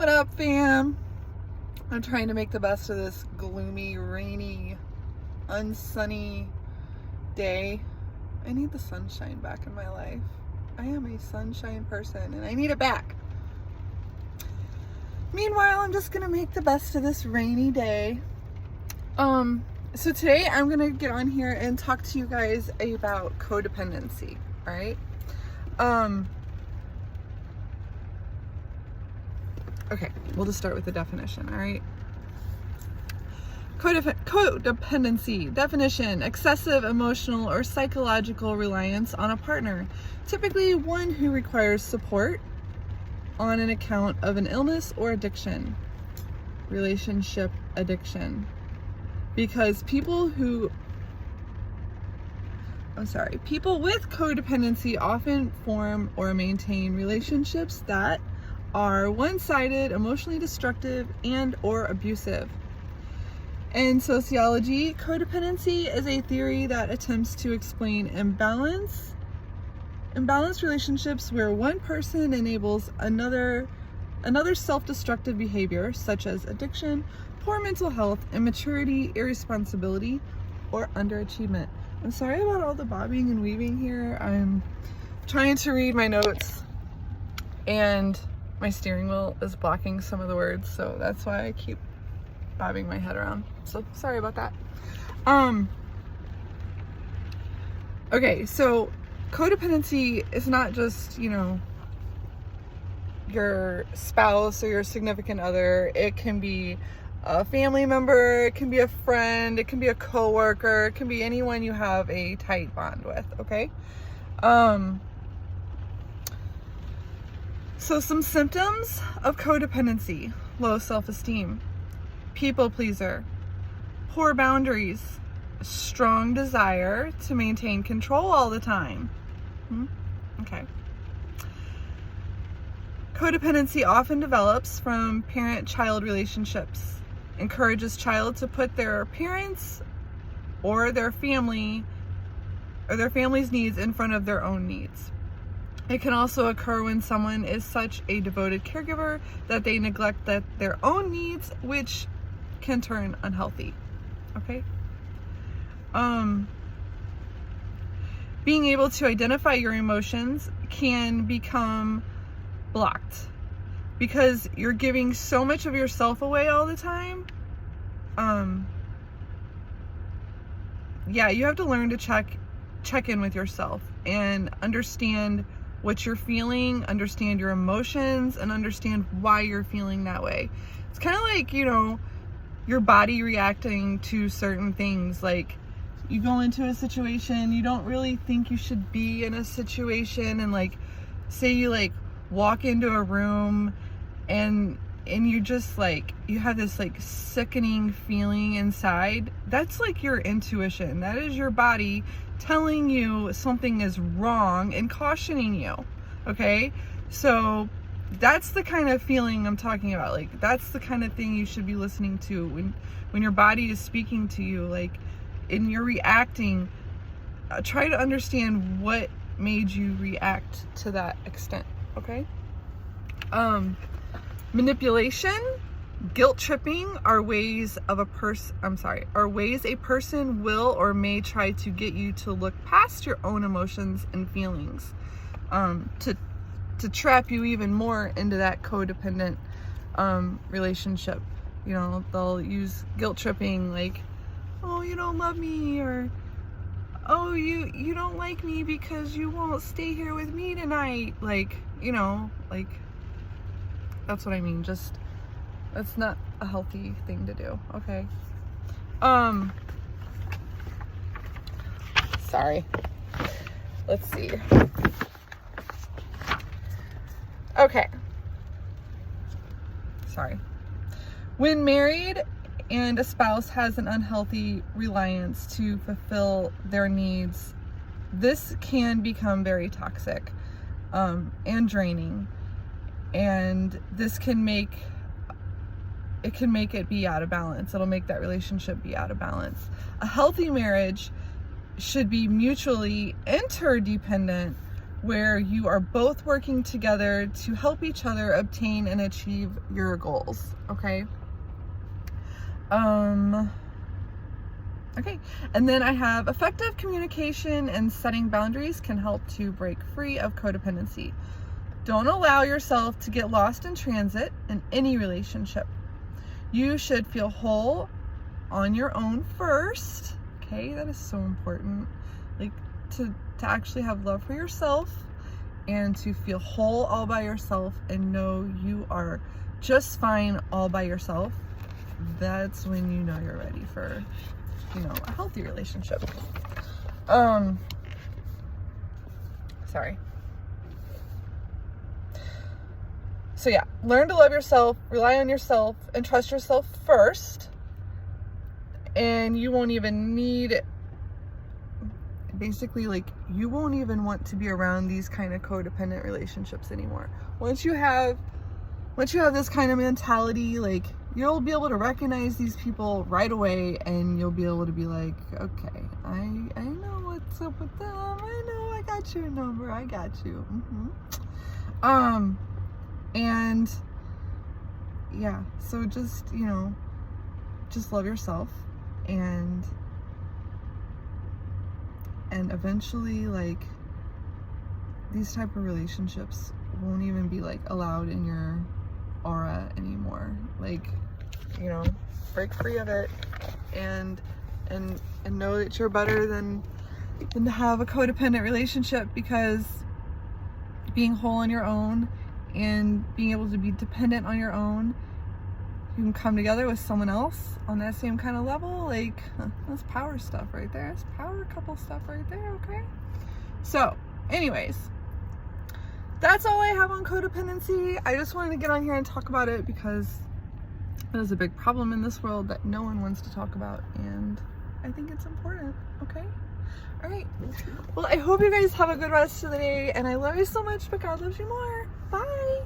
What up, fam? I'm trying to make the best of this gloomy, rainy, unsunny day. I need the sunshine back in my life. I am a sunshine person and I need it back. Meanwhile, I'm just gonna make the best of this rainy day. So today I'm gonna get on here and talk to you guys about codependency, all right? Okay, we'll just start with the definition, all right? Codependency, definition, excessive emotional or psychological reliance on a partner, typically one who requires support on an account of an illness or addiction, relationship addiction. Because people with codependency often form or maintain relationships that are one-sided, emotionally destructive, and or abusive. In sociology, codependency is a theory that attempts to explain imbalanced relationships where one person enables another self-destructive behavior, such as addiction, poor mental health, immaturity, irresponsibility, or underachievement. I'm sorry about all the bobbing and weaving here. I'm trying to read my notes and my steering wheel is blocking some of the words, so that's why I keep bobbing my head around. So sorry about that. Okay, so codependency is not just, your spouse or your significant other. It can be a family member, it can be a friend, it can be a coworker, it can be anyone you have a tight bond with, okay? So some symptoms of codependency: low self-esteem, people pleaser, poor boundaries, strong desire to maintain control all the time. Okay. Codependency often develops from parent-child relationships, encourages child to put their parents or their family or their family's needs in front of their own needs. It can also occur when someone is such a devoted caregiver that they neglect their own needs, which can turn unhealthy. Okay? Being able to identify your emotions can become blocked because you're giving so much of yourself away all the time. You have to learn to check in with yourself and understand what you're feeling, understand your emotions, and understand why you're feeling that way. It's kind of like, your body reacting to certain things. Like, you go into a situation, you don't really think you should be in a situation, and say you walk into a room and you just you have this sickening feeling inside. That's your intuition. That is your body telling you something is wrong and cautioning you. Okay? So that's the kind of feeling I'm talking about. That's the kind of thing you should be listening to when your body is speaking to you, and you're reacting. Try to understand what made you react to that extent. Okay? Manipulation, guilt tripping are ways a person will or may try to get you to look past your own emotions and feelings, to trap you even more into that codependent relationship. They'll use guilt tripping, oh, you don't love me, or oh, you don't like me because you won't stay here with me tonight. That's what I mean. Just, that's not a healthy thing to do. Okay. Sorry. Let's see. Okay. Sorry. When married and a spouse has an unhealthy reliance to fulfill their needs, this can become very toxic and draining. And this can make it be out of balance. It'll make that relationship be out of balance. A healthy marriage should be mutually interdependent where you are both working together to help each other obtain and achieve your goals, okay? Okay, and then I have effective communication and setting boundaries can help to break free of codependency. Don't allow yourself to get lost in transit in any relationship. You should feel whole on your own first, okay? That is so important. Like, to actually have love for yourself and to feel whole all by yourself and know you are just fine all by yourself. That's when you know you're ready for, you know, a healthy relationship. Sorry. So yeah, learn to love yourself, rely on yourself, and trust yourself first. And you won't even need, basically, like, you won't even want to be around these kind of codependent relationships anymore. Once you have this kind of mentality, like, you'll be able to recognize these people right away, and you'll be able to be like, okay, I know what's up with them. I know I got your number. I got you. And yeah, so just, you know, just love yourself, and eventually, like, these type of relationships won't even be, like, allowed in your aura anymore. Like, you know, break free of it, and know that you're better than to have a codependent relationship, because being whole on your own and being able to be dependent on your own, you can come together with someone else on that same kind of level. Like, that's power stuff right there. That's power couple stuff right there, okay? So, anyways, that's all I have on codependency. I just wanted to get on here and talk about it because it is a big problem in this world that no one wants to talk about, and I think it's important, okay? All right. Well, I hope you guys have a good rest of the day, and I love you so much, but God loves you more. Bye.